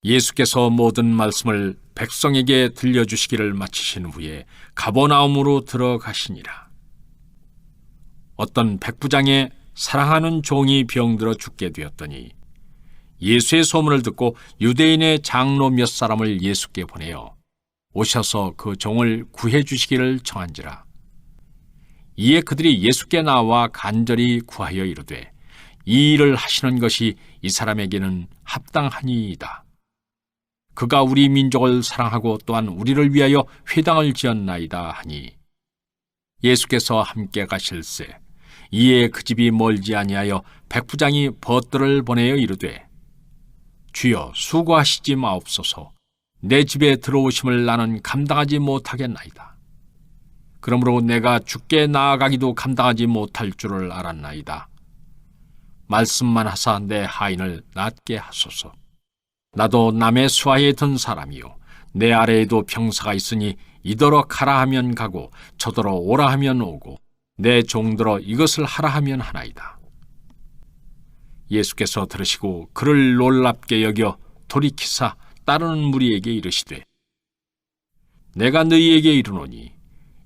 예수께서 모든 말씀을 백성에게 들려주시기를 마치신 후에 가버나움으로 들어가시니라. 어떤 백부장의 사랑하는 종이 병들어 죽게 되었더니 예수의 소문을 듣고 유대인의 장로 몇 사람을 예수께 보내어 오셔서 그 종을 구해 주시기를 청한지라. 이에 그들이 예수께 나와 간절히 구하여 이르되 이 일을 하시는 것이 이 사람에게는 합당하니이다. 그가 우리 민족을 사랑하고 또한 우리를 위하여 회당을 지었나이다 하니 예수께서 함께 가실세. 이에 그 집이 멀지 아니하여 백부장이 벗들을 보내어 이르되 주여 수고하시지 마옵소서. 내 집에 들어오심을 나는 감당하지 못하겠나이다. 그러므로 내가 주께 나아가기도 감당하지 못할 줄을 알았나이다. 말씀만 하사 내 하인을 낫게 하소서. 나도 남의 수하에 든 사람이요 내 아래에도 병사가 있으니 이더러 가라 하면 가고 저더러 오라 하면 오고 내 종들어 이것을 하라 하면 하나이다. 예수께서 들으시고 그를 놀랍게 여겨 돌이키사 따르는 무리에게 이르시되 내가 너희에게 이르노니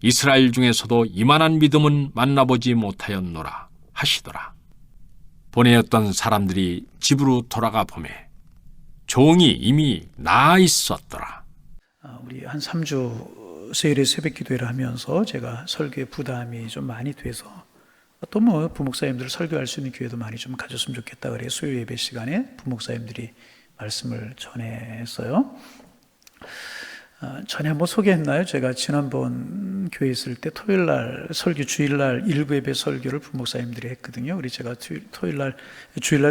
이스라엘 중에서도 이만한 믿음은 만나보지 못하였노라 하시더라. 보내었던 사람들이 집으로 돌아가 보매 종이 이미 나아 있었더라. 우리 한 3주 세일의 새벽 기도회를 하면서 제가 설교에 부담이 좀 많이 돼서 또 부목사님들 설교할 수 있는 기회도 많이 좀 가졌으면 좋겠다 그래서 수요 예배 시간에 부목사님들이 말씀을 전했어요. 전에 한번 소개했나요? 제가 지난번 교회 있을 때 토요일날 설교, 주일날 일부 예배 설교를 부목사님들이 했거든요. 우리 제가 주일날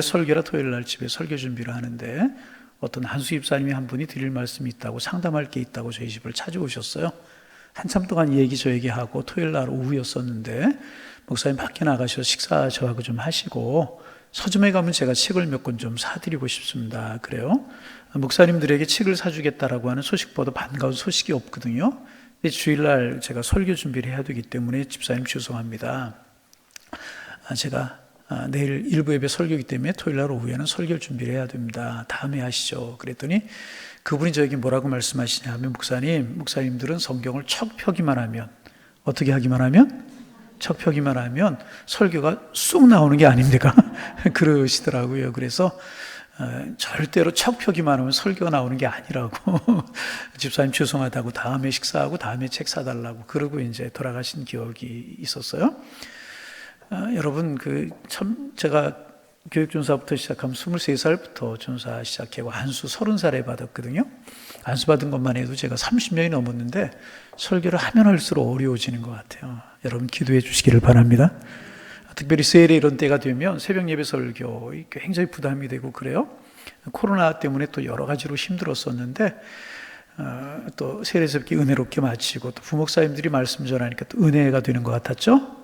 설교라 토요일날 집에 설교 준비를 하는데 어떤 한수 집사님이 한 분이 드릴 말씀이 있다고 상담할 게 있다고 저희 집을 찾아오셨어요. 한참 동안 이 얘기 저 얘기하고 토요일날 오후였었는데 목사님 밖에 나가셔서 식사 저하고 좀 하시고 서점에 가면 제가 책을 몇 권 좀 사드리고 싶습니다. 그래요? 목사님들에게 책을 사주겠다라고 하는 소식보다 반가운 소식이 없거든요. 근데 주일날 제가 설교 준비를 해야 되기 때문에 집사님 죄송합니다. 제가 내일 일부 예배 설교이기 때문에 토요일날 오후에는 설교 준비를 해야 됩니다. 다음에 하시죠. 그랬더니 그분이 저에게 뭐라고 말씀하시냐 하면 목사님들은 성경을 척 펴기만 하면 어떻게 하기만 하면? 척 펴기만 하면 설교가 쑥 나오는 게 아닙니까? 그러시더라고요. 그래서 절대로 척 펴기만 하면 설교가 나오는 게 아니라고 집사님 죄송하다고 다음에 식사하고 다음에 책 사달라고 그러고 이제 돌아가신 기억이 있었어요. 여러분 참 제가 교육전사부터 시작하면 23살부터 전사 시작하고 안수 30살에 받았거든요. 안수 받은 것만 해도 제가 30년이 넘었는데 설교를 하면 할수록 어려워지는 것 같아요. 여러분 기도해 주시기를 바랍니다. 특별히 세일에 이런 때가 되면 새벽 예배 설교 굉장히 부담이 되고 그래요. 코로나 때문에 또 여러 가지로 힘들었었는데 또 세일에 새벽 은혜롭게 마치고 또 부목사님들이 말씀 전하니까 또 은혜가 되는 것 같았죠?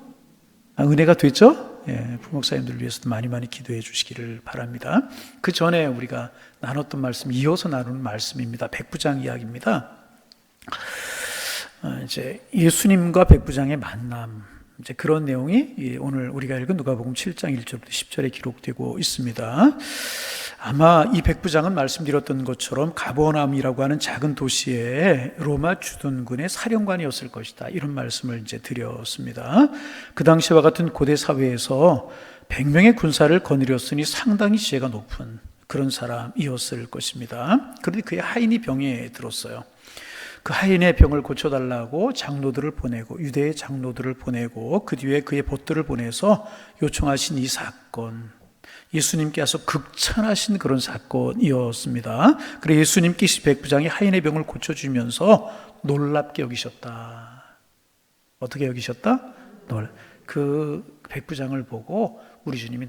은혜가 됐죠? 예, 부목사님들 위해서도 많이 기도해 주시기를 바랍니다. 그 전에 우리가 나눴던 말씀, 이어서 나누는 말씀입니다. 백부장 이야기입니다. 이제 예수님과 백부장의 만남, 이제 그런 내용이 오늘 우리가 읽은 누가복음 7장 1절부터 10절에 기록되고 있습니다. 아마 이 백부장은 말씀드렸던 것처럼 가버나움이라고 하는 작은 도시에 로마 주둔군의 사령관이었을 것이다. 이런 말씀을 이제 드렸습니다. 그 당시와 같은 고대 사회에서 100명의 군사를 거느렸으니 상당히 지혜가 높은 그런 사람이었을 것입니다. 그런데 그의 하인이 병에 들었어요. 그 하인의 병을 고쳐달라고 장로들을 보내고 유대의 장로들을 보내고 그 뒤에 그의 벗들을 보내서 요청하신 이 사건, 예수님께서 극찬하신 그런 사건이었습니다. 그래서 예수님께서 백부장이 하인의 병을 고쳐주면서 놀랍게 여기셨다. 어떻게 여기셨다? 그 백부장을 보고 우리 주님이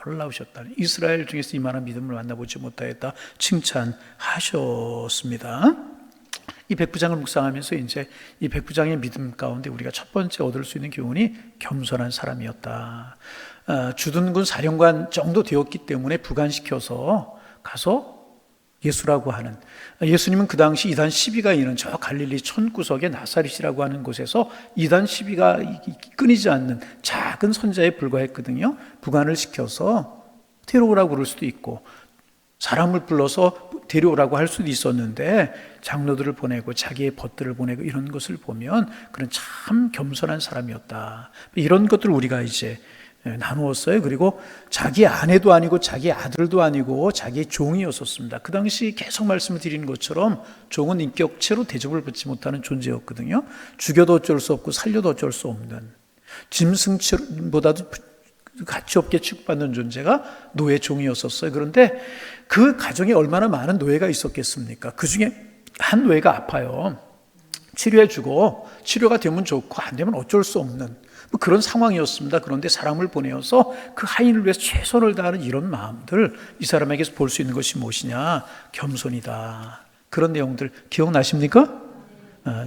놀라우셨다. 이스라엘 중에서 이만한 믿음을 만나보지 못하였다. 칭찬하셨습니다. 이 백부장을 묵상하면서 이제 이 백부장의 믿음 가운데 우리가 첫 번째 얻을 수 있는 교훈이 겸손한 사람이었다. 주둔군 사령관 정도 되었기 때문에 부관시켜서 가서 예수라고 하는, 예수님은 그 당시 이단 시비가 있는 저 갈릴리 촌구석의 나사렛이라고 하는 곳에서 이단 시비가 끊이지 않는 작은 선자에 불과했거든요. 부관을 시켜서 데려오라고 그럴 수도 있고 사람을 불러서 데려오라고 할 수도 있었는데 장로들을 보내고 자기의 벗들을 보내고 이런 것을 보면 그런 참 겸손한 사람이었다. 이런 것들을 우리가 이제 나누었어요. 그리고 자기 아내도 아니고 자기 아들도 아니고 자기의 종이었었습니다. 그 당시 계속 말씀을 드리는 것처럼 종은 인격체로 대접을 받지 못하는 존재였거든요. 죽여도 어쩔 수 없고 살려도 어쩔 수 없는, 짐승보다도 가치 없게 취급받는 존재가 노예 종이었었어요. 그런데 그 가정에 얼마나 많은 노예가 있었겠습니까? 그 중에 한 노예가 아파요. 치료해주고 치료가 되면 좋고 안 되면 어쩔 수 없는 그런 상황이었습니다. 그런데 사람을 보내어서 그 하인을 위해서 최선을 다하는 이런 마음들, 이 사람에게서 볼 수 있는 것이 무엇이냐? 겸손이다. 그런 내용들 기억나십니까?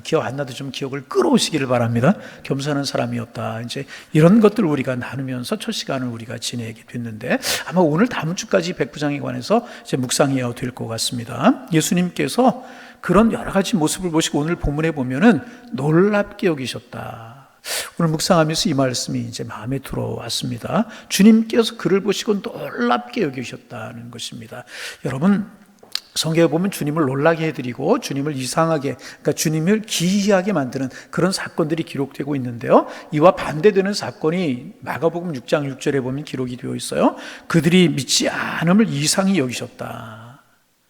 기억 안 나도 좀 기억을 끌어오시기를 바랍니다. 겸손한 사람이었다. 이제 이런 것들 우리가 나누면서 첫 시간을 우리가 지내게 됐는데 아마 오늘 다음 주까지 백부장에 관해서 이제 묵상해야 될 것 같습니다. 예수님께서 그런 여러 가지 모습을 보시고 오늘 본문에 보면은 놀랍게 여기셨다. 오늘 묵상하면서 이 말씀이 이제 마음에 들어왔습니다. 주님께서 그를 보시고 놀랍게 여기셨다는 것입니다. 여러분, 성경에 보면 주님을 놀라게 해드리고 주님을 이상하게, 그러니까 주님을 기이하게 만드는 그런 사건들이 기록되고 있는데요. 이와 반대되는 사건이 마가복음 6장 6절에 보면 기록이 되어 있어요. 그들이 믿지 않음을 이상히 여기셨다.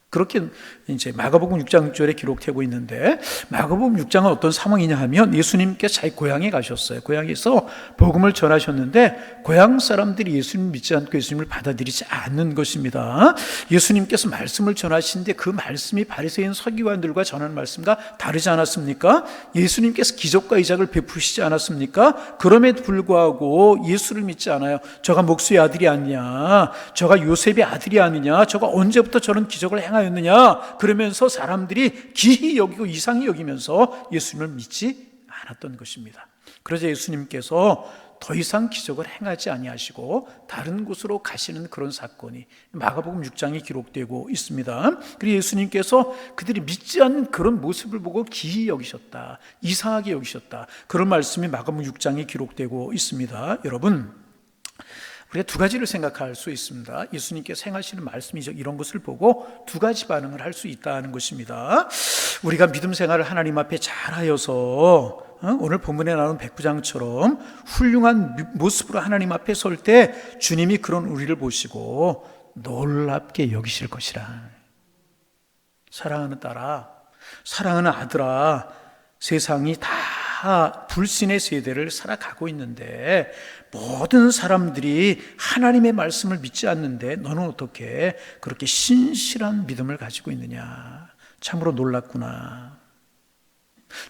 그렇게 이제 마가복음 6장 6절에 기록되고 있는데, 마가복음 6장은 어떤 상황이냐 하면 예수님께서 자기 고향에 가셨어요. 고향에서 복음을 전하셨는데 고향 사람들이 예수님 믿지 않고 예수님을 받아들이지 않는 것입니다. 예수님께서 말씀을 전하시는데 그 말씀이 바리새인 서기관들과 전하는 말씀과 다르지 않았습니까? 예수님께서 기적과 이적을 베푸시지 않았습니까? 그럼에도 불구하고 예수를 믿지 않아요. 저가 목수의 아들이 아니냐, 저가 요셉의 아들이 아니냐, 저가 언제부터 저런 기적을 행하였느냐, 그러면서 사람들이 기히 여기고 이상히 여기면서 예수님을 믿지 않았던 것입니다. 그래서 예수님께서 더 이상 기적을 행하지 아니하시고 다른 곳으로 가시는 그런 사건이 마가복음 6장에 기록되고 있습니다. 그리고 예수님께서 그들이 믿지 않는 그런 모습을 보고 기이 여기셨다, 이상하게 여기셨다, 그런 말씀이 마가복음 6장에 기록되고 있습니다. 여러분, 우리가 두 가지를 생각할 수 있습니다. 예수님께서 행하시는 말씀이죠. 이런 것을 보고 두 가지 반응을 할 수 있다는 것입니다. 우리가 믿음 생활을 하나님 앞에 잘하여서 오늘 본문에 나오는 백부장처럼 훌륭한 모습으로 하나님 앞에 설 때 주님이 그런 우리를 보시고 놀랍게 여기실 것이라. 사랑하는 딸아, 사랑하는 아들아, 세상이 다 불신의 세대를 살아가고 있는데 모든 사람들이 하나님의 말씀을 믿지 않는데 너는 어떻게 그렇게 신실한 믿음을 가지고 있느냐. 참으로 놀랍구나.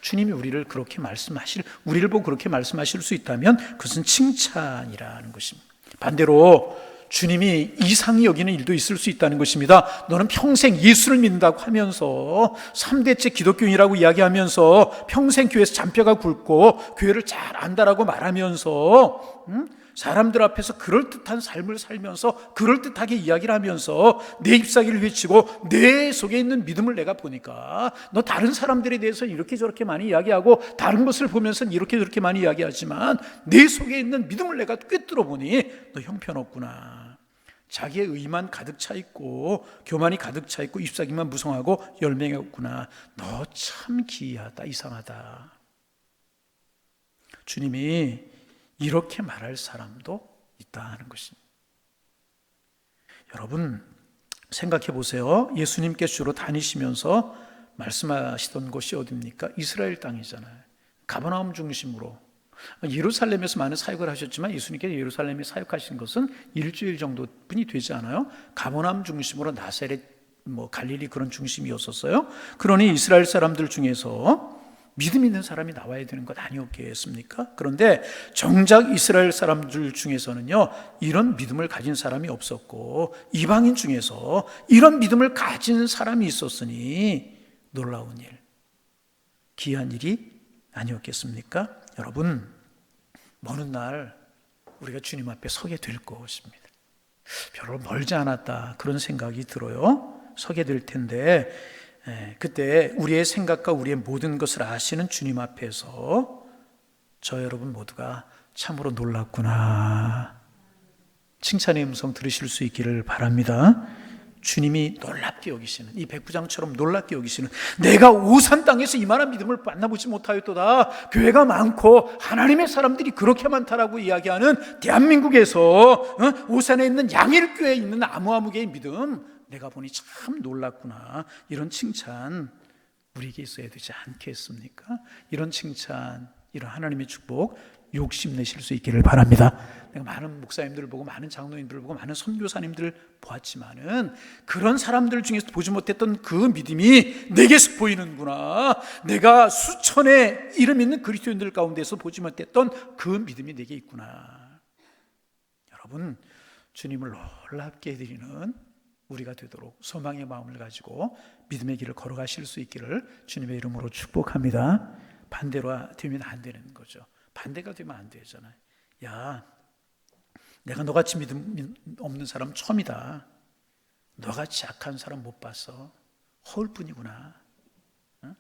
주님이 우리를 보고 그렇게 말씀하실 수 있다면 그것은 칭찬이라는 것입니다. 반대로 주님이 이상히 여기는 일도 있을 수 있다는 것입니다. 너는 평생 예수를 믿는다고 하면서 3대째 기독교인이라고 이야기하면서 평생 교회에서 잔뼈가 굵고 교회를 잘 안다라고 말하면서 사람들 앞에서 그럴듯한 삶을 살면서 그럴듯하게 이야기를 하면서 내 잎사귀를 외치고 내 속에 있는 믿음을 내가 보니까 너 다른 사람들에 대해서 이렇게 저렇게 많이 이야기하고 다른 것을 보면서 이렇게 저렇게 많이 이야기하지만 내 속에 있는 믿음을 내가 꿰뚫어 보니 너 형편없구나. 자기의 의만 가득 차 있고 교만이 가득 차 있고 잎사귀만 무성하고 열매가 없구나. 너 참 기이하다, 이상하다. 주님이 이렇게 말할 사람도 있다는 것입니다. 여러분, 생각해 보세요. 예수님께서 주로 다니시면서 말씀하시던 곳이 어디입니까? 이스라엘 땅이잖아요. 가버나움 중심으로. 예루살렘에서 많은 사역을 하셨지만 예수님께서 예루살렘에 사역하신 것은 일주일 정도뿐이 되지 않아요. 가버나움 중심으로 나사렛, 갈릴리 그런 중심이었었어요. 그러니 이스라엘 사람들 중에서 믿음 있는 사람이 나와야 되는 것 아니었겠습니까? 그런데 정작 이스라엘 사람들 중에서는요, 이런 믿음을 가진 사람이 없었고 이방인 중에서 이런 믿음을 가진 사람이 있었으니 놀라운 일, 귀한 일이 아니었겠습니까? 여러분, 먼 날 우리가 주님 앞에 서게 될 것입니다. 별로 멀지 않았다, 그런 생각이 들어요. 서게 될 텐데 그때 우리의 생각과 우리의 모든 것을 아시는 주님 앞에서 저 여러분 모두가 참으로 놀랍구나, 칭찬의 음성 들으실 수 있기를 바랍니다. 주님이 놀랍게 여기시는, 이 백부장처럼 놀랍게 여기시는, 내가 오산 땅에서 이만한 믿음을 만나보지 못하였도다, 교회가 많고 하나님의 사람들이 그렇게 많다라고 이야기하는 대한민국에서 오산에 있는 양일교회에 있는 아무개의 믿음, 내가 보니 참 놀랍구나, 이런 칭찬 우리에게 있어야 되지 않겠습니까? 이런 칭찬, 이런 하나님의 축복 욕심내실 수 있기를 바랍니다. 내가 많은 목사님들을 보고 많은 장로님들을 보고 많은 선교사님들을 보았지만은 그런 사람들 중에서 보지 못했던 그 믿음이 내게서 보이는구나, 내가 수천의 이름 있는 그리스도인들 가운데서 보지 못했던 그 믿음이 내게 있구나. 여러분, 주님을 놀랍게 해드리는 우리가 되도록 소망의 마음을 가지고 믿음의 길을 걸어가실 수 있기를 주님의 이름으로 축복합니다. 반대로 되면 안 되는 거죠. 반대가 되면 안 되잖아요. 야, 내가 너같이 믿음 없는 사람 처음이다. 너같이 약한 사람 못 봤어. 허울뿐이구나. 어?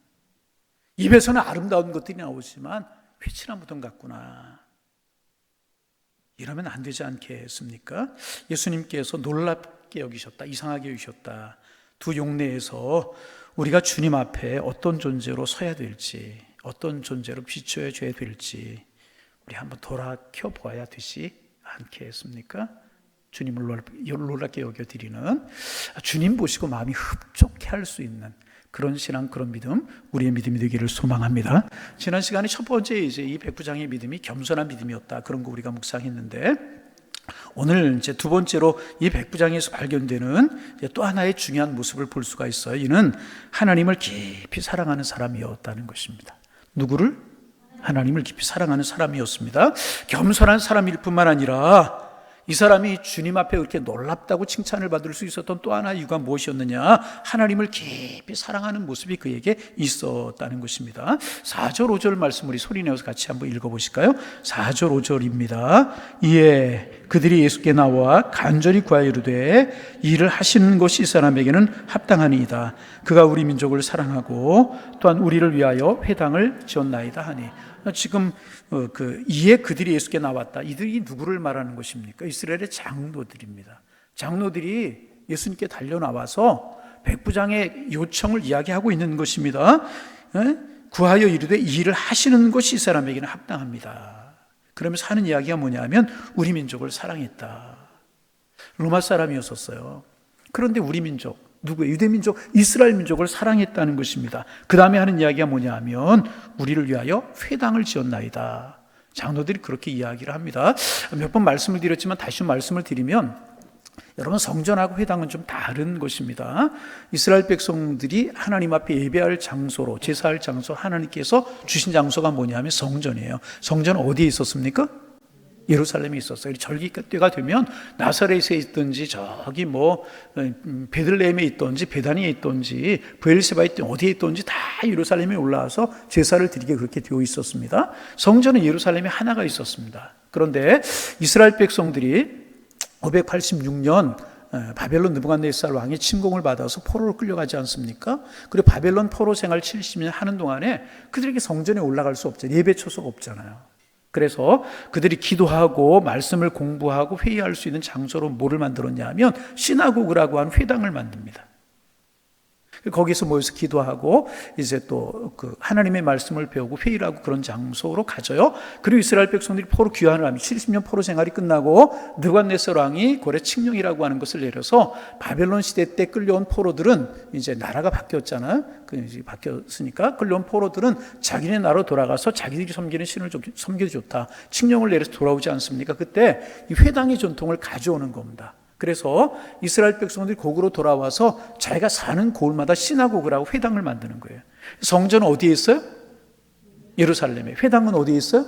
입에서는 아름다운 것들이 나오지만 회칠한 무덤 같구나. 이러면 안 되지 않겠습니까? 예수님께서 놀랍게 여기셨다, 이상하게 여기셨다, 두 용례에서 우리가 주님 앞에 어떤 존재로 서야 될지, 어떤 존재로 비춰줘야 될지 우리 한번 돌아켜 보아야 되지 않겠습니까? 주님을 놀랍게 여겨드리는, 주님 보시고 마음이 흡족해 할 수 있는 그런 신앙, 그런 믿음, 우리의 믿음이 되기를 소망합니다. 지난 시간에 첫 번째 이 백부장의 믿음이 겸손한 믿음이었다, 그런 거 우리가 묵상했는데, 오늘 이제 두 번째로 이 백부장에서 발견되는 또 하나의 중요한 모습을 볼 수가 있어요. 이는 하나님을 깊이 사랑하는 사람이었다는 것입니다. 누구를? 하나님을 깊이 사랑하는 사람이었습니다. 겸손한 사람일 뿐만 아니라 이 사람이 주님 앞에 그렇게 놀랍다고 칭찬을 받을 수 있었던 또 하나의 이유가 무엇이었느냐? 하나님을 깊이 사랑하는 모습이 그에게 있었다는 것입니다. 4절 5절 말씀 우리 소리내어서 같이 한번 읽어보실까요? 4절 5절입니다. 이에 그들이 예수께 나와 간절히 구하여 이르되 이 일을 하시는 것이 이 사람에게는 합당하니이다. 그가 우리 민족을 사랑하고 또한 우리를 위하여 회당을 지었나이다 하니. 지금 이에 그들이 예수께 나왔다. 이들이 누구를 말하는 것입니까? 이스라엘의 장로들입니다. 장로들이 예수님께 달려나와서 백부장의 요청을 이야기하고 있는 것입니다. 구하여 이르되 이 일을 하시는 것이 이 사람에게는 합당합니다. 그러면서 하는 이야기가 뭐냐면 우리 민족을 사랑했다. 로마 사람이었었어요. 그런데 우리 민족, 누구예요? 유대 민족, 이스라엘 민족을 사랑했다는 것입니다. 그 다음에 하는 이야기가 뭐냐면 우리를 위하여 회당을 지었나이다. 장로들이 그렇게 이야기를 합니다. 몇 번 말씀을 드렸지만 다시 말씀을 드리면, 여러분, 성전하고 회당은 좀 다른 것입니다. 이스라엘 백성들이 하나님 앞에 예배할 장소로, 제사할 장소, 하나님께서 주신 장소가 뭐냐면 성전이에요. 성전은 어디에 있었습니까? 예루살렘에 있었어요. 절기 때가 되면 나사렛에 있든지 저기 베들레헴에 있든지 베다니에 있든지 브엘세바에 있든지 어디에 있든지 다 예루살렘에 올라와서 제사를 드리게 그렇게 되어 있었습니다. 성전은 예루살렘에 하나가 있었습니다. 그런데 이스라엘 백성들이 586년 바벨론 느부갓네살 왕의 침공을 받아서 포로로 끌려가지 않습니까? 그리고 바벨론 포로 생활 70년 하는 동안에 그들에게 성전에 올라갈 수 없잖아요. 예배 초소가 없잖아요. 그래서 그들이 기도하고 말씀을 공부하고 회의할 수 있는 장소로 뭐를 만들었냐 하면 시나고그라고 하는 회당을 만듭니다. 거기서 모여서 기도하고 이제 또 그 하나님의 말씀을 배우고 회의를 하고 그런 장소로 가져요. 그리고 이스라엘 백성들이 포로 귀환을 합니다. 70년 포로 생활이 끝나고 느부갓네살 왕이 고레 칙령이라고 하는 것을 내려서 바벨론 시대 때 끌려온 포로들은 이제 나라가 바뀌었잖아요. 바뀌었으니까 끌려온 포로들은 자기네 나라로 돌아가서 자기들이 섬기는 신을 섬겨도 좋다. 칙령을 내려서 돌아오지 않습니까? 그때 이 회당의 전통을 가져오는 겁니다. 그래서 이스라엘 백성들이 고국으로 돌아와서 자기가 사는 고을마다 시나고그라고 회당을 만드는 거예요. 성전은 어디에 있어요? 예루살렘에. 회당은 어디에 있어요?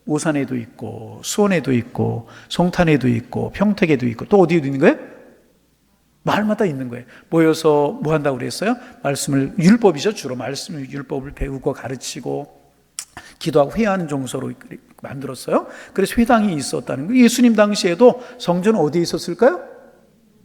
오산에도 있고 수원에도 있고 송탄에도 있고 평택에도 있고 또 어디에도 있는 거예요? 마을마다 있는 거예요. 모여서 뭐 한다고 그랬어요? 말씀을, 율법이죠. 주로 말씀을, 율법을 배우고 가르치고 기도하고 회의하는 장소로 만들었어요. 그래서 회당이 있었다는 거예요. 예수님 당시에도 성전은 어디에 있었을까요?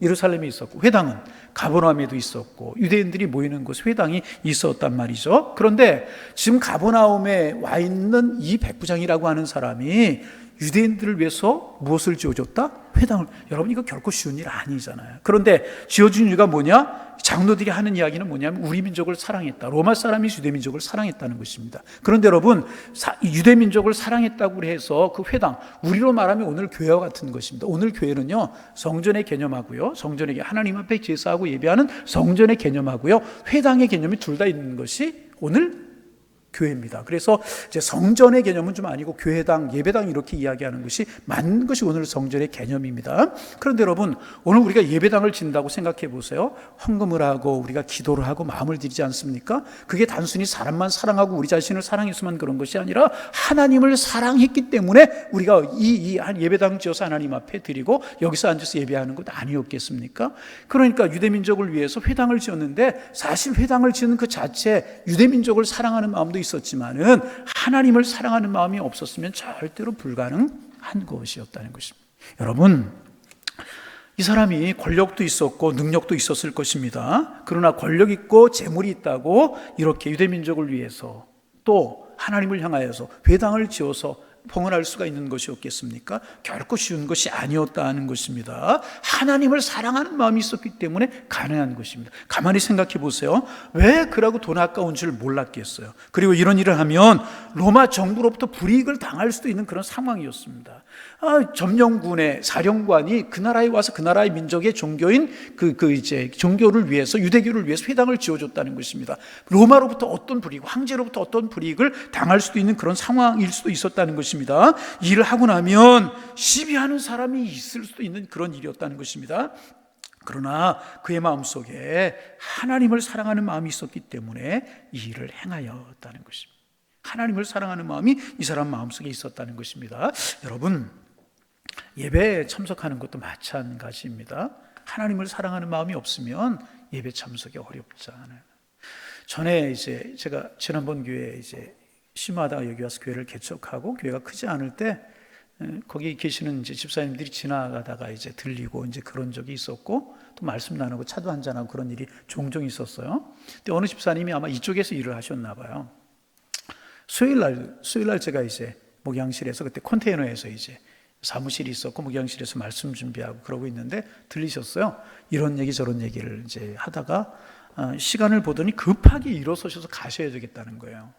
예루살렘에 있었고, 회당은 가버나움에도 있었고, 유대인들이 모이는 곳 회당이 있었단 말이죠. 그런데 지금 가버나움에 와 있는 이 백부장이라고 하는 사람이 유대인들을 위해서 무엇을 지어줬다? 회당을. 여러분, 이거 결코 쉬운 일 아니잖아요. 그런데 지어준 이유가 뭐냐? 장로들이 하는 이야기는 뭐냐면 우리 민족을 사랑했다. 로마 사람이 유대 민족을 사랑했다는 것입니다. 그런데 여러분, 유대 민족을 사랑했다고 해서 그 회당, 우리로 말하면 오늘 교회와 같은 것입니다. 오늘 교회는요, 성전의 개념하고요, 성전의 하나님 앞에 제사하고 예배하는 성전의 개념하고요, 회당의 개념이 둘 다 있는 것이 오늘 교회입니다. 그래서 이제 성전의 개념은 좀 아니고 교회당, 예배당 이렇게 이야기하는 것이 맞는 것이 오늘 성전의 개념입니다. 그런데 여러분, 오늘 우리가 예배당을 짓는다고 생각해 보세요. 헌금을 하고 우리가 기도를 하고 마음을 드리지 않습니까? 그게 단순히 사람만 사랑하고 우리 자신을 사랑했으면 그런 것이 아니라 하나님을 사랑했기 때문에 우리가 이 예배당 지어서 하나님 앞에 드리고 여기서 앉아서 예배하는 것 아니었겠습니까? 그러니까 유대민족을 위해서 회당을 지었는데, 사실 회당을 지은 그 자체 유대민족을 사랑하는 마음도 있었지만은 하나님을 사랑하는 마음이 없었으면 절대로 불가능한 것이었다는 것입니다. 여러분, 이 사람이 권력도 있었고 능력도 있었을 것입니다. 그러나 권력 있고 재물이 있다고 이렇게 유대민족을 위해서 또 하나님을 향하여서 회당을 지어서 봉헌할 수가 있는 것이 없겠습니까? 결코 쉬운 것이 아니었다는 것입니다. 하나님을 사랑하는 마음이 있었기 때문에 가능한 것입니다. 가만히 생각해 보세요. 왜 그러고 돈 아까운 줄 몰랐겠어요? 그리고 이런 일을 하면 로마 정부로부터 불이익을 당할 수도 있는 그런 상황이었습니다. 점령군의 사령관이 그 나라에 와서 그 나라의 민족의 종교인 이제 종교를 위해서, 유대교를 위해서 회당을 지어줬다는 것입니다. 로마로부터 어떤 불이익, 황제로부터 어떤 불이익을 당할 수도 있는 그런 상황일 수도 있었다는 것입니다. 일을 하고 나면 시비하는 사람이 있을 수도 있는 그런 일이었다는 것입니다. 그러나 그의 마음속에 하나님을 사랑하는 마음이 있었기 때문에 이 일을 행하였다는 것입니다. 하나님을 사랑하는 마음이 이 사람 마음속에 있었다는 것입니다. 여러분, 예배에 참석하는 것도 마찬가지입니다. 하나님을 사랑하는 마음이 없으면 예배 참석이 어렵잖아요. 전에 이제 제가 지난번 교회에 이제 심하다가 여기 와서 교회를 개척하고 교회가 크지 않을 때 거기 계시는 이제 집사님들이 지나가다가 이제 들리고 이제 그런 적이 있었고, 또 말씀 나누고 차도 한잔하고 그런 일이 종종 있었어요. 근데 어느 집사님이 아마 이쪽에서 일을 하셨나 봐요. 수요일 날 제가 이제 목양실에서, 그때 컨테이너에서 이제 사무실이 있었고 목양실에서 말씀 준비하고 그러고 있는데 들리셨어요. 이런 얘기 저런 얘기를 이제 하다가 시간을 보더니 급하게 일어서셔서 가셔야 되겠다는 거예요.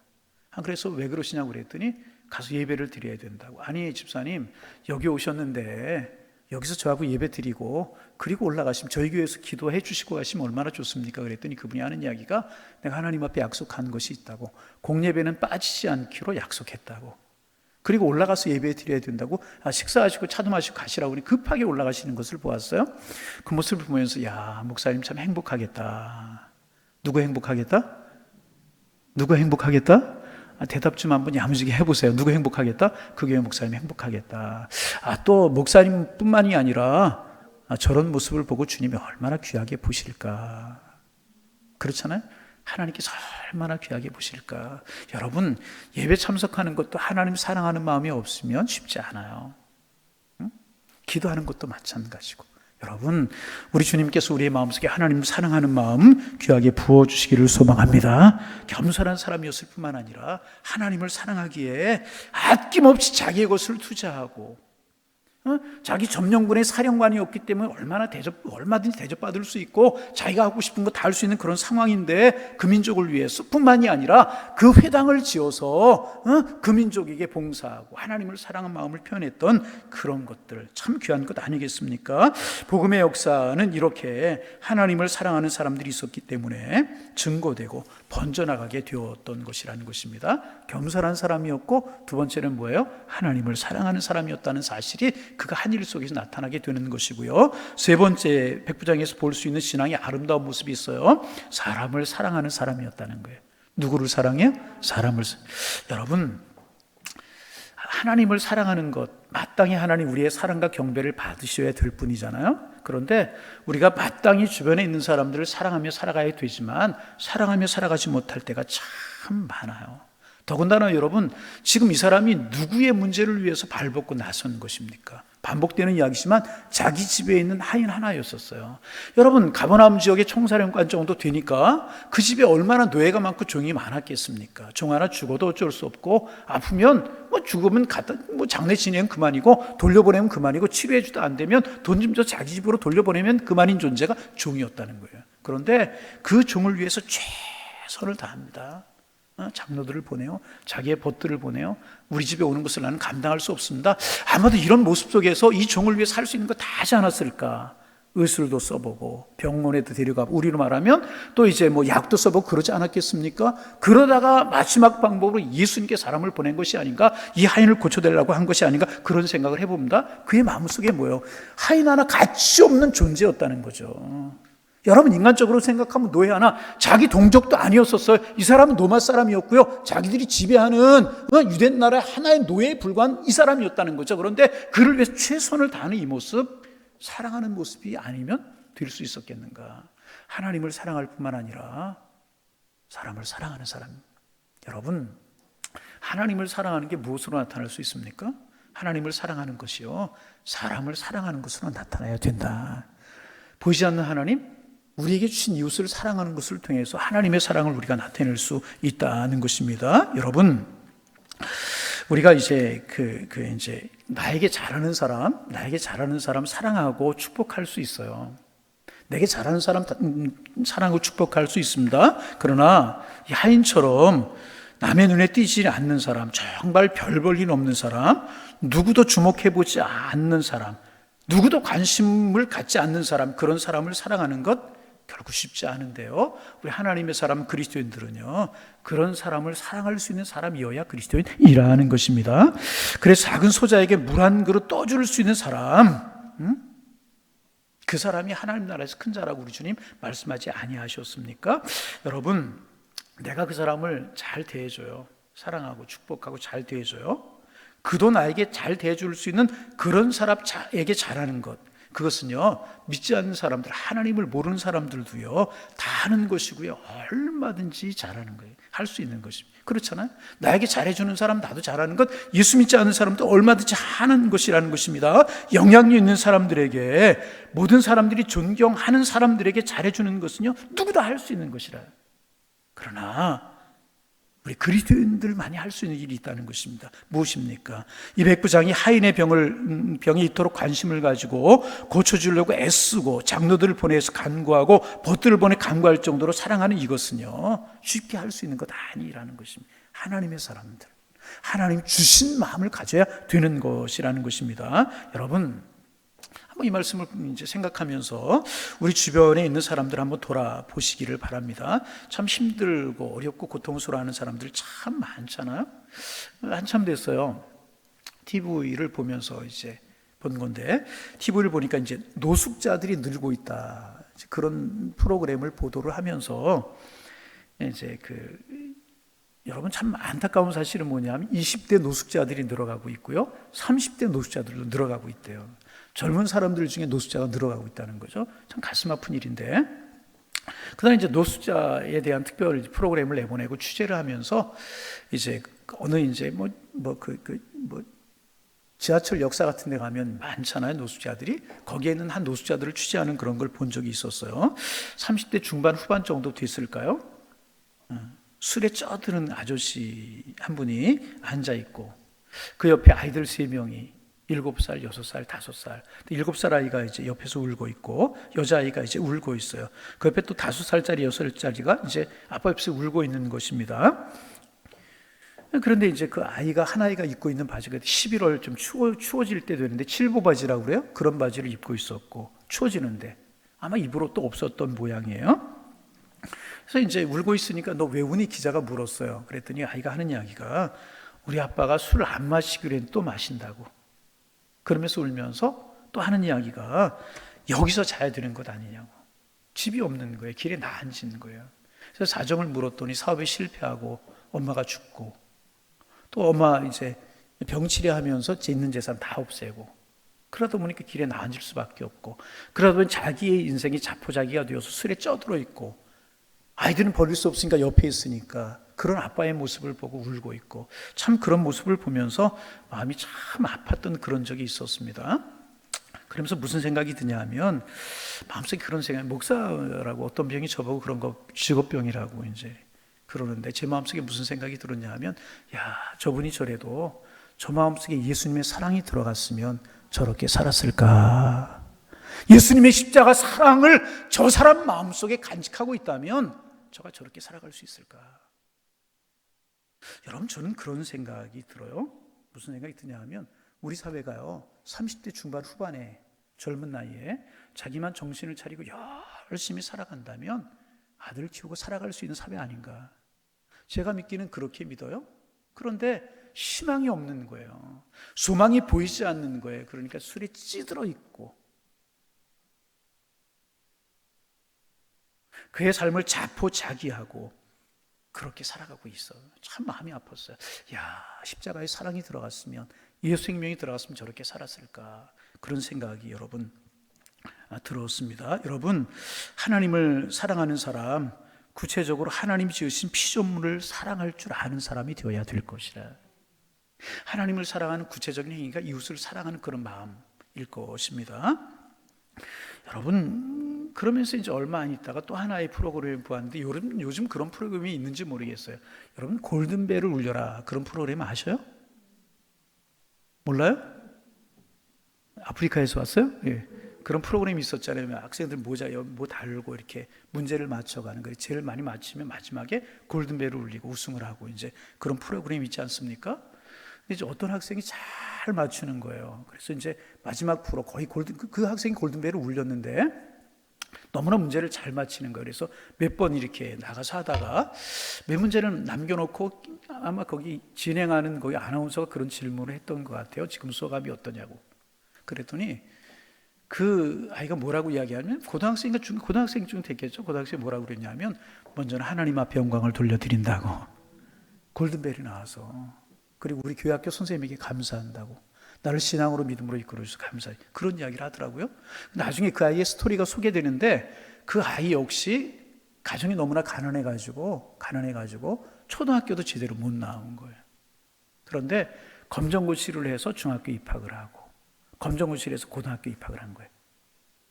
그래서 왜 그러시냐고 그랬더니 가서 예배를 드려야 된다고. 아니 집사님, 여기 오셨는데 여기서 저하고 예배 드리고 그리고 올라가시면 저희 교회에서 기도해 주시고 가시면 얼마나 좋습니까? 그랬더니 그분이 하는 이야기가, 내가 하나님 앞에 약속한 것이 있다고, 공예배는 빠지지 않기로 약속했다고, 그리고 올라가서 예배 드려야 된다고, 식사하시고 차도 마시고 가시라고 급하게 올라가시는 것을 보았어요. 그 모습을 보면서, 야, 목사님 참 행복하겠다. 누구 행복하겠다? 누구 행복하겠다? 대답 좀 한번 야무지게 해보세요. 누구 행복하겠다? 그 교회 목사님 행복하겠다. 또 목사님뿐만이 아니라 저런 모습을 보고 주님이 얼마나 귀하게 보실까. 그렇잖아요. 하나님께서 얼마나 귀하게 보실까. 여러분, 예배 참석하는 것도 하나님 사랑하는 마음이 없으면 쉽지 않아요. 기도하는 것도 마찬가지고. 여러분, 우리 주님께서 우리의 마음속에 하나님을 사랑하는 마음 귀하게 부어주시기를 소망합니다. 겸손한 사람이었을 뿐만 아니라 하나님을 사랑하기에 아낌없이 자기의 것을 투자하고, 자기 점령군의 사령관이었기 때문에 얼마든지 대접받을 수 있고 자기가 하고 싶은 거 다 할 수 있는 그런 상황인데, 그 민족을 위해서 뿐만이 아니라 그 회당을 지어서 그 민족에게 봉사하고 하나님을 사랑하는 마음을 표현했던 그런 것들, 참 귀한 것 아니겠습니까? 복음의 역사는 이렇게 하나님을 사랑하는 사람들이 있었기 때문에 증거되고 번져나가게 되었던 것이라는 것입니다. 겸손한 사람이었고, 두 번째는 뭐예요? 하나님을 사랑하는 사람이었다는 사실이 그가 한 일 속에서 나타나게 되는 것이고요. 세 번째, 백부장에서 볼 수 있는 신앙의 아름다운 모습이 있어요. 사람을 사랑하는 사람이었다는 거예요. 누구를 사랑해요? 여러분, 하나님을 사랑하는 것, 마땅히 하나님 우리의 사랑과 경배를 받으셔야 될 뿐이잖아요. 그런데 우리가 마땅히 주변에 있는 사람들을 사랑하며 살아가야 되지만 사랑하며 살아가지 못할 때가 참 많아요. 더군다나 여러분, 지금 이 사람이 누구의 문제를 위해서 발벗고 나선 것입니까? 반복되는 이야기지만 자기 집에 있는 하인 하나였었어요. 여러분, 가버나움 지역의 총사령관 정도 되니까 그 집에 얼마나 노예가 많고 종이 많았겠습니까? 종 하나 죽어도 어쩔 수 없고, 아프면 죽으면 갖다 장례 지내면 그만이고, 돌려보내면 그만이고, 치료해주도 안 되면 돈 좀 줘 자기 집으로 돌려보내면 그만인 존재가 종이었다는 거예요. 그런데 그 종을 위해서 최선을 다합니다. 장로들을 보내요. 자기의 벗들을 보내요. 우리 집에 오는 것을 나는 감당할 수 없습니다. 아마도 이런 모습 속에서 이 종을 위해 살 수 있는 거 다 하지 않았을까? 의술도 써보고 병원에도 데려가고, 우리로 말하면 또 이제 약도 써보고 그러지 않았겠습니까? 그러다가 마지막 방법으로 예수님께 사람을 보낸 것이 아닌가? 이 하인을 고쳐달라고 한 것이 아닌가? 그런 생각을 해봅니다. 그의 마음속에 뭐예요? 하인 하나 가치 없는 존재였다는 거죠. 여러분, 인간적으로 생각하면 노예 하나, 자기 동족도 아니었었어요. 이 사람은 로마 사람이었고요, 자기들이 지배하는 유대 나라의 하나의 노예에 불과한 이 사람이었다는 거죠. 그런데 그를 위해서 최선을 다하는 이 모습, 사랑하는 모습이 아니면 될 수 있었겠는가? 하나님을 사랑할 뿐만 아니라 사람을 사랑하는 사람. 여러분, 하나님을 사랑하는 게 무엇으로 나타날 수 있습니까? 하나님을 사랑하는 것이요, 사람을 사랑하는 것으로 나타나야 된다. 보이지 않는 하나님, 우리에게 주신 이웃을 사랑하는 것을 통해서 하나님의 사랑을 우리가 나타낼 수 있다는 것입니다. 여러분, 우리가 이제 이제 나에게 잘하는 사람 사랑하고 축복할 수 있어요. 내게 잘하는 사람 사랑하고 축복할 수 있습니다. 그러나 이 하인처럼 남의 눈에 띄지 않는 사람, 정말 별 볼 일 없는 사람, 누구도 주목해보지 않는 사람, 누구도 관심을 갖지 않는 사람, 그런 사람을 사랑하는 것 결국 쉽지 않은데요, 우리 하나님의 사람 그리스도인들은요, 그런 사람을 사랑할 수 있는 사람이어야 그리스도인이라는 것입니다. 그래서 작은 소자에게 물 한 그릇 떠줄 수 있는 사람, 그 사람이 하나님 나라에서 큰 자라고 우리 주님 말씀하지 아니하셨습니까? 여러분, 내가 그 사람을 잘 대해줘요, 사랑하고 축복하고 잘 대해줘요, 그도 나에게 잘 대해줄 수 있는 그런 사람에게 잘하는 것, 그것은요, 믿지 않는 사람들, 하나님을 모르는 사람들도요, 다 하는 것이고요, 얼마든지 잘하는 거예요. 할 수 있는 것입니다. 그렇잖아요. 나에게 잘해주는 사람, 나도 잘하는 것, 예수 믿지 않는 사람도 얼마든지 하는 것이라는 것입니다. 영향력 있는 사람들에게, 모든 사람들이 존경하는 사람들에게 잘해주는 것은요, 누구도 할 수 있는 것이라. 그러나 우리 그리스도인들만이 할 수 있는 일이 있다는 것입니다. 무엇입니까? 이 백부장이 하인의 병에 이토록 관심을 가지고 고쳐주려고 애쓰고 장로들을 보내서 간구하고 벗들을 보내 간구할 정도로 사랑하는 이것은요, 쉽게 할 수 있는 것 아니라는 것입니다. 하나님의 사람들, 하나님 주신 마음을 가져야 되는 것이라는 것입니다. 여러분, 한번 이 말씀을 이제 생각하면서 우리 주변에 있는 사람들 한번 돌아보시기를 바랍니다. 참 힘들고 어렵고 고통스러워하는 사람들 참 많잖아요. 한참 됐어요. TV를 보면서 이제 본 건데, TV를 보니까 이제 노숙자들이 늘고 있다, 그런 프로그램을 보도를 하면서 이제 여러분, 참 안타까운 사실은 뭐냐면 20대 노숙자들이 늘어가고 있고요, 30대 노숙자들도 늘어가고 있대요. 젊은 사람들 중에 노숙자가 늘어가고 있다는 거죠. 참 가슴 아픈 일인데, 그다음에 이제 노숙자에 대한 특별 프로그램을 내보내고 취재를 하면서 이제 어느 이제 지하철 역사 같은 데 가면 많잖아요, 노숙자들이. 거기에 있는 한 노숙자들을 취재하는 그런 걸 본 적이 있었어요. 30대 중반 후반 정도 됐을까요? 술에 쪄드는 아저씨 한 분이 앉아 있고, 그 옆에 아이들 3명이 7살, 6살, 5살. 7살 아이가 이제 옆에서 울고 있고, 여자아이가 이제 울고 있어요. 그 옆에 또 5살짜리, 6살짜리가 이제 아빠 옆에서 울고 있는 것입니다. 그런데 이제 그 아이가, 한 아이가 입고 있는 바지가 11월 좀 추워질 때 되는데, 칠보 바지라고 그래요? 그런 바지를 입고 있었고, 추워지는데 아마 입으로 또 없었던 모양이에요. 그래서 이제 울고 있으니까 너 왜 우니? 기자가 물었어요. 그랬더니 아이가 하는 이야기가, 우리 아빠가 술을 안 마시기로 했는데 또 마신다고. 그러면서 울면서 또 하는 이야기가, 여기서 자야 되는 것 아니냐고. 집이 없는 거예요. 길에 나앉은 거예요. 그래서 사정을 물었더니 사업에 실패하고 엄마가 죽고, 또 엄마 이제 병치료 하면서 있는 재산 다 없애고, 그러다 보니까 길에 나앉을 수밖에 없고, 그러다 보니 자기의 인생이 자포자기가 되어서 술에 쪄들어 있고, 아이들은 버릴 수 없으니까 옆에 있으니까 그런 아빠의 모습을 보고 울고 있고, 참 그런 모습을 보면서 마음이 참 아팠던 그런 적이 있었습니다. 그러면서 무슨 생각이 드냐 하면 마음속에 그런 생각이, 목사라고 어떤 병이 저보고 그런 거 직업병이라고 이제 그러는데 제 마음속에 무슨 생각이 들었냐 하면, 야, 저분이 저래도 저 마음속에 예수님의 사랑이 들어갔으면 저렇게 살았을까? 예수님의 십자가 사랑을 저 사람 마음속에 간직하고 있다면 저가 저렇게 살아갈 수 있을까? 여러분, 저는 그런 생각이 들어요. 무슨 생각이 드냐 하면, 우리 사회가요 30대 중반 후반에 젊은 나이에 자기만 정신을 차리고 열심히 살아간다면 아들 키우고 살아갈 수 있는 사회 아닌가. 제가 믿기는 그렇게 믿어요. 그런데 희망이 없는 거예요. 소망이 보이지 않는 거예요. 그러니까 술에 찌들어 있고 그의 삶을 자포자기하고 그렇게 살아가고 있어. 참 마음이 아팠어요. 야, 십자가에 사랑이 들어갔으면, 예수 생명이 들어갔으면 저렇게 살았을까. 그런 생각이 여러분 들었습니다. 여러분, 하나님을 사랑하는 사람, 구체적으로 하나님이 지으신 피조물을 사랑할 줄 아는 사람이 되어야 될 것이라. 하나님을 사랑하는 구체적인 행위가 이웃을 사랑하는 그런 마음일 것입니다. 여러분, 그러면서 이제 얼마 안 있다가 또 하나의 프로그램을 보았는데, 요즘 그런 프로그램이 있는지 모르겠어요. 여러분, 골든벨을 울려라, 그런 프로그램 아셔요? 몰라요? 아프리카에서 왔어요? 예. 그런 프로그램이 있었잖아요. 학생들 모자에 뭐 달고 이렇게 문제를 맞춰가는 거예요. 제일 많이 맞히면 마지막에 골든벨을 울리고 우승을 하고, 이제 그런 프로그램이 있지 않습니까? 근데 이제 어떤 학생이 잘 맞추는 거예요. 그래서 이제 마지막 프로 거의 그 학생이 골든벨을 울렸는데 너무나 문제를 잘 맞히는 거예요. 그래서 몇 번 이렇게 나가서 하다가 몇 문제를 남겨놓고 아마 거기 진행하는 거기 아나운서가 그런 질문을 했던 것 같아요. 지금 소감이 어떠냐고. 그랬더니 그 아이가 뭐라고 이야기하면, 고등학생쯤 됐겠죠. 고등학생이 뭐라고 그랬냐면, 먼저는 하나님 앞에 영광을 돌려드린다고, 골든벨이 나와서, 그리고 우리 교회학교 선생님에게 감사한다고, 나를 신앙으로 믿음으로 이끌어주셔서 감사해, 그런 이야기를 하더라고요. 나중에 그 아이의 스토리가 소개되는데, 그 아이 역시 가정이 너무나 가난해가지고 초등학교도 제대로 못 나온 거예요. 그런데 검정고시를 해서 중학교 입학을 하고 검정고시를 해서 고등학교 입학을 한 거예요.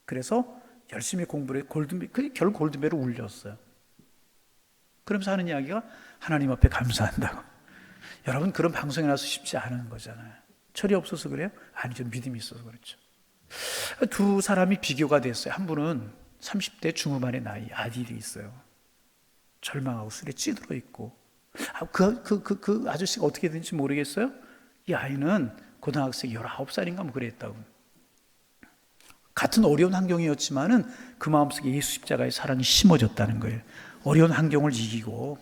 그래서 열심히 공부를 해서 결국 골든벨을 울렸어요. 그러면서 하는 이야기가 하나님 앞에 감사한다고. 여러분, 그런 방송에 나와서 쉽지 않은 거잖아요. 철이 없어서 그래요? 아니죠. 믿음이 있어서 그렇죠. 두 사람이 비교가 됐어요. 한 분은 30대 중후반의 나이, 아들이 있어요. 절망하고 술에 찌들어 있고. 그 아저씨가 어떻게 된지 모르겠어요? 이 아이는 고등학생 19살인가 뭐 그랬다고. 같은 어려운 환경이었지만은 그 마음속에 예수 십자가의 사랑이 심어졌다는 거예요. 어려운 환경을 이기고,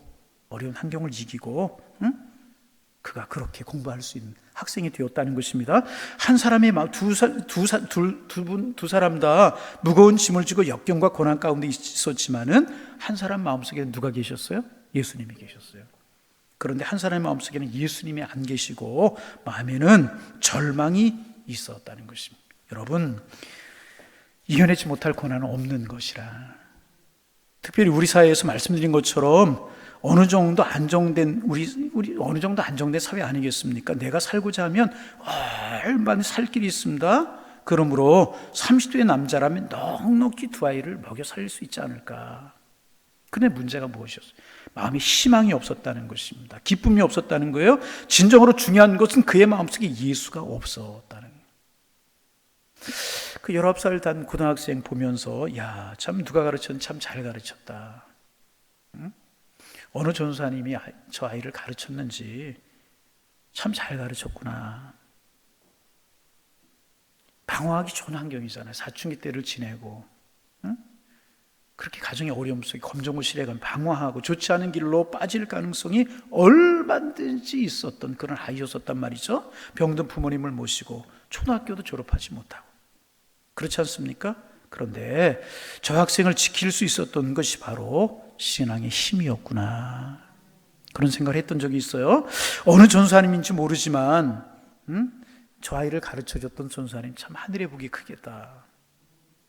응? 그가 그렇게 공부할 수 있는 학생이 되었다는 것입니다. 한 사람의 마음, 두 사람 다 무거운 짐을 지고 역경과 고난 가운데 있었지만은 한 사람 마음속에 누가 계셨어요? 예수님이 계셨어요. 그런데 한 사람의 마음속에는 예수님이 안 계시고 마음에는 절망이 있었다는 것입니다. 여러분, 이겨내지 못할 고난은 없는 것이라. 특별히 우리 사회에서 말씀드린 것처럼 어느 정도 안정된 우리 어느 정도 안정된 사회 아니겠습니까? 내가 살고자 하면 얼마나 살 길이 있습니다. 그러므로 30대의 남자라면 넉넉히 두 아이를 먹여 살릴 수 있지 않을까. 근데 문제가 무엇이었어요? 마음에 희망이 없었다는 것입니다. 기쁨이 없었다는 거예요. 진정으로 중요한 것은 그의 마음속에 예수가 없었다는 거예요. 그 19살 단 고등학생 보면서, 야, 참 누가 가르쳤는지 참 잘 가르쳤다. 응? 어느 전사님이 저 아이를 가르쳤는지 참 잘 가르쳤구나. 방황하기 좋은 환경이잖아요. 사춘기 때를 지내고, 응? 그렇게 가정의 어려움 속에 검정고시에 가면 방황하고 좋지 않은 길로 빠질 가능성이 얼마든지 있었던 그런 아이였었단 말이죠. 병든 부모님을 모시고 초등학교도 졸업하지 못하고. 그렇지 않습니까? 그런데 저 학생을 지킬 수 있었던 것이 바로 신앙의 힘이었구나. 그런 생각을 했던 적이 있어요. 어느 전사님인지 모르지만 저 아이를 가르쳐줬던 전사님 참 하늘의 복이 크겠다.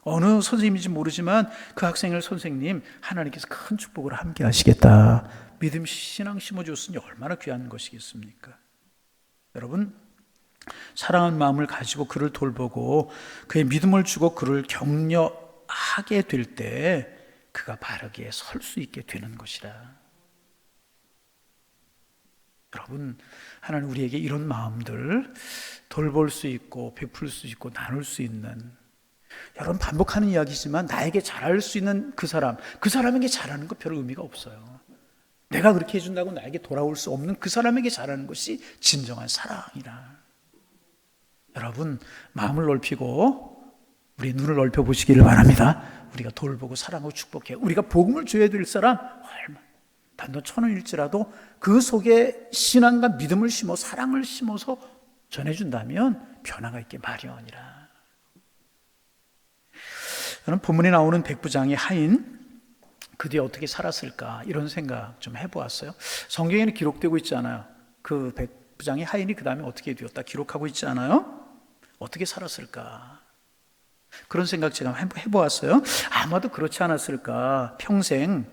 어느 선생님인지 모르지만 그 학생을 선생님 하나님께서 큰 축복을 함께 하시겠다. 믿음 신앙 심어줬으니 얼마나 귀한 것이겠습니까? 여러분, 사랑하는 마음을 가지고 그를 돌보고 그의 믿음을 주고 그를 격려하게 될 때 그가 바르게 설 수 있게 되는 것이라. 여러분, 하나님 우리에게 이런 마음들 돌볼 수 있고 베풀 수 있고 나눌 수 있는, 여러분 반복하는 이야기지만 나에게 잘할 수 있는 그 사람에게 잘하는 거 별 의미가 없어요. 내가 그렇게 해준다고 나에게 돌아올 수 없는 그 사람에게 잘하는 것이 진정한 사랑이라. 여러분 마음을 넓히고 우리 눈을 넓혀 보시기를 바랍니다. 우리가 돌보고 사랑하고 축복해. 우리가 복음을 줘야 될 사람 얼마 단돈 1,000원일지라도 그 속에 신앙과 믿음을 심어 사랑을 심어서 전해준다면 변화가 있게 마련이라. 저는 본문에 나오는 백부장의 하인, 그 뒤에 어떻게 살았을까 이런 생각 좀 해보았어요. 성경에는 기록되고 있지 않아요. 그 백부장의 하인이 그 다음에 어떻게 되었다 기록하고 있지 않아요? 어떻게 살았을까 그런 생각 제가 해보았어요. 아마도 그렇지 않았을까. 평생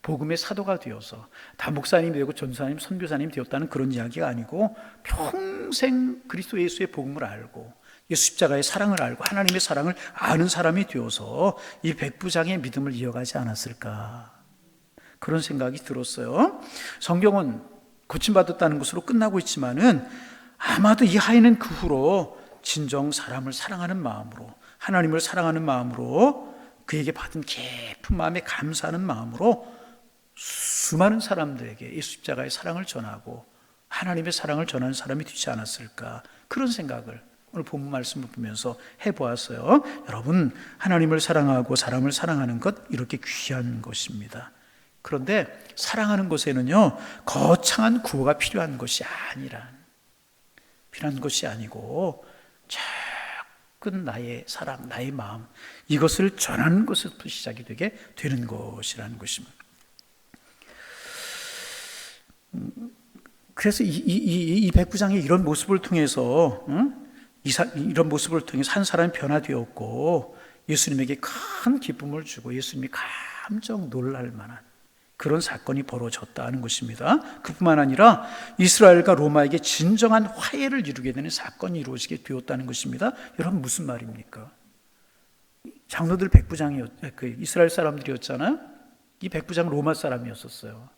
복음의 사도가 되어서 다 목사님이 되고 전사님, 선교사님 되었다는 그런 이야기가 아니고 평생 그리스도 예수의 복음을 알고 예수 십자가의 사랑을 알고 하나님의 사랑을 아는 사람이 되어서 이 백부장의 믿음을 이어가지 않았을까 그런 생각이 들었어요. 성경은 고침받았다는 것으로 끝나고 있지만은 아마도 이 하인은 그 후로 진정 사람을 사랑하는 마음으로, 하나님을 사랑하는 마음으로, 그에게 받은 깊은 마음에 감사하는 마음으로 수많은 사람들에게 예수 십자가의 사랑을 전하고 하나님의 사랑을 전하는 사람이 되지 않았을까 그런 생각을 오늘 본문 말씀을 보면서 해보았어요. 여러분, 하나님을 사랑하고 사람을 사랑하는 것 이렇게 귀한 것입니다. 그런데 사랑하는 것에는요 거창한 구호가 필요한 것이 아니고 작은 나의 사랑, 나의 마음, 이것을 전하는 것부터 시작이 되게 되는 것이라는 것입니다. 그래서 이 백부장의 이런 모습을 통해서 이런 모습을 통해서 한 사람이 변화되었고 예수님에게 큰 기쁨을 주고 예수님이 깜짝 놀랄 만한 그런 사건이 벌어졌다는 것입니다. 그뿐만 아니라 이스라엘과 로마에게 진정한 화해를 이루게 되는 사건이 이루어지게 되었다는 것입니다. 여러분 무슨 말입니까? 장로들 그 이스라엘 사람들이었잖아요. 이 백부장은 로마 사람이었었어요.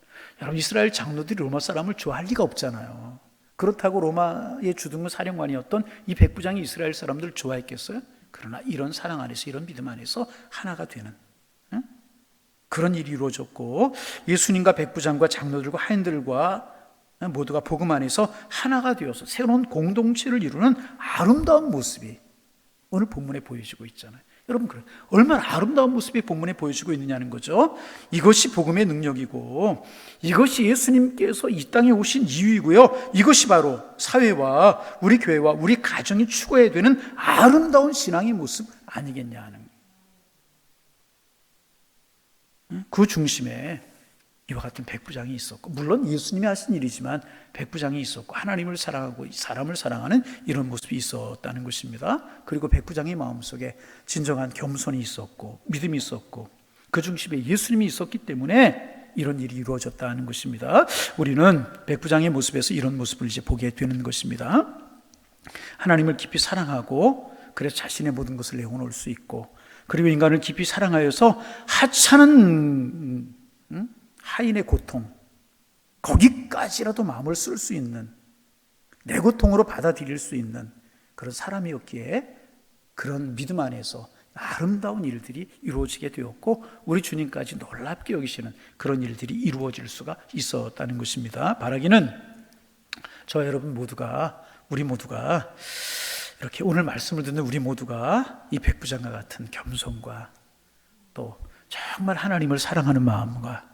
여러분 이스라엘 장로들이 로마 사람을 좋아할 리가 없잖아요. 그렇다고 로마의 주둔군 사령관이었던 이 백부장이 이스라엘 사람들을 좋아했겠어요? 그러나 이런 사랑 안에서, 이런 믿음 안에서 하나가 되는 그런 일이 이루어졌고 예수님과 백부장과 장로들과 하인들과 모두가 복음 안에서 하나가 되어서 새로운 공동체를 이루는 아름다운 모습이 오늘 본문에 보여지고 있잖아요. 여러분 얼마나 아름다운 모습이 본문에 보여지고 있느냐는 거죠. 이것이 복음의 능력이고 이것이 예수님께서 이 땅에 오신 이유이고요. 이것이 바로 사회와 우리 교회와 우리 가정이 추구해야 되는 아름다운 신앙의 모습 아니겠냐 하는, 그 중심에 이와 같은 백부장이 있었고, 물론 예수님이 하신 일이지만 백부장이 있었고 하나님을 사랑하고 사람을 사랑하는 이런 모습이 있었다는 것입니다. 그리고 백부장의 마음속에 진정한 겸손이 있었고 믿음이 있었고 그 중심에 예수님이 있었기 때문에 이런 일이 이루어졌다는 것입니다. 우리는 백부장의 모습에서 이런 모습을 이제 보게 되는 것입니다. 하나님을 깊이 사랑하고 그래서 자신의 모든 것을 내어놓을 수 있고, 그리고 인간을 깊이 사랑하여서 하찮은 하인의 고통, 거기까지라도 마음을 쓸 수 있는, 내 고통으로 받아들일 수 있는 그런 사람이었기에 그런 믿음 안에서 아름다운 일들이 이루어지게 되었고 우리 주님까지 놀랍게 여기시는 그런 일들이 이루어질 수가 있었다는 것입니다. 바라기는 저 여러분 모두가, 우리 모두가 이렇게 오늘 말씀을 듣는 우리 모두가 이 백부장과 같은 겸손과 또 정말 하나님을 사랑하는 마음과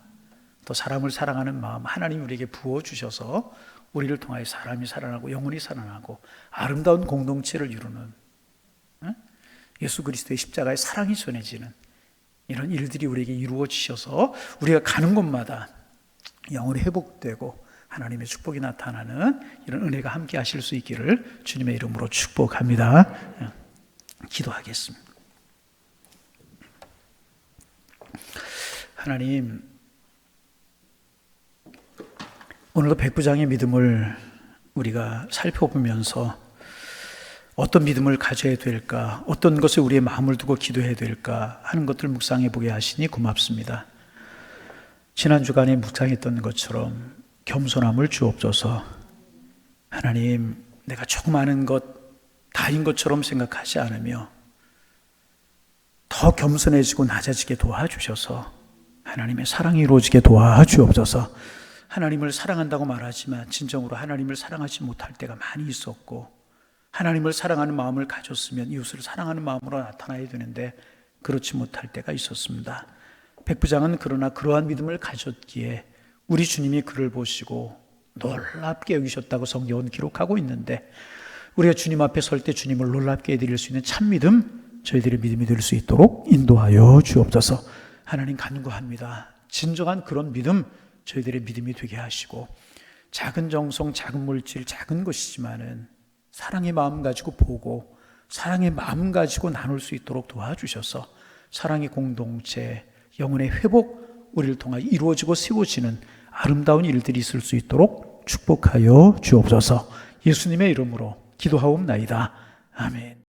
또 사람을 사랑하는 마음 하나님이 우리에게 부어주셔서 우리를 통하여 사람이 살아나고 영혼이 살아나고 아름다운 공동체를 이루는 예수 그리스도의 십자가의 사랑이 전해지는 이런 일들이 우리에게 이루어지셔서 우리가 가는 곳마다 영혼이 회복되고 하나님의 축복이 나타나는 이런 은혜가 함께 하실 수 있기를 주님의 이름으로 축복합니다. 기도하겠습니다. 하나님, 오늘도 백부장의 믿음을 우리가 살펴보면서 어떤 믿음을 가져야 될까, 어떤 것에 우리의 마음을 두고 기도해야 될까 하는 것들을 묵상해 보게 하시니 고맙습니다. 지난 주간에 묵상했던 것처럼 겸손함을 주옵소서. 하나님, 내가 조그마한 것 다인 것처럼 생각하지 않으며 더 겸손해지고 낮아지게 도와주셔서 하나님의 사랑이 이루어지게 도와주옵소서. 하나님을 사랑한다고 말하지만 진정으로 하나님을 사랑하지 못할 때가 많이 있었고, 하나님을 사랑하는 마음을 가졌으면 이웃을 사랑하는 마음으로 나타나야 되는데 그렇지 못할 때가 있었습니다. 백부장은 그러나 그러한 믿음을 가졌기에 우리 주님이 그를 보시고 놀랍게 여기셨다고 성경은 기록하고 있는데, 우리가 주님 앞에 설 때 주님을 놀랍게 해드릴 수 있는 참 믿음, 저희들의 믿음이 될 수 있도록 인도하여 주옵소서. 하나님 간구합니다. 진정한 그런 믿음, 저희들의 믿음이 되게 하시고, 작은 정성, 작은 물질, 작은 것이지만은 사랑의 마음 가지고 보고 사랑의 마음 가지고 나눌 수 있도록 도와주셔서 사랑의 공동체, 영혼의 회복, 우리를 통하여 이루어지고 세워지는 아름다운 일들이 있을 수 있도록 축복하여 주옵소서. 예수님의 이름으로 기도하옵나이다. 아멘.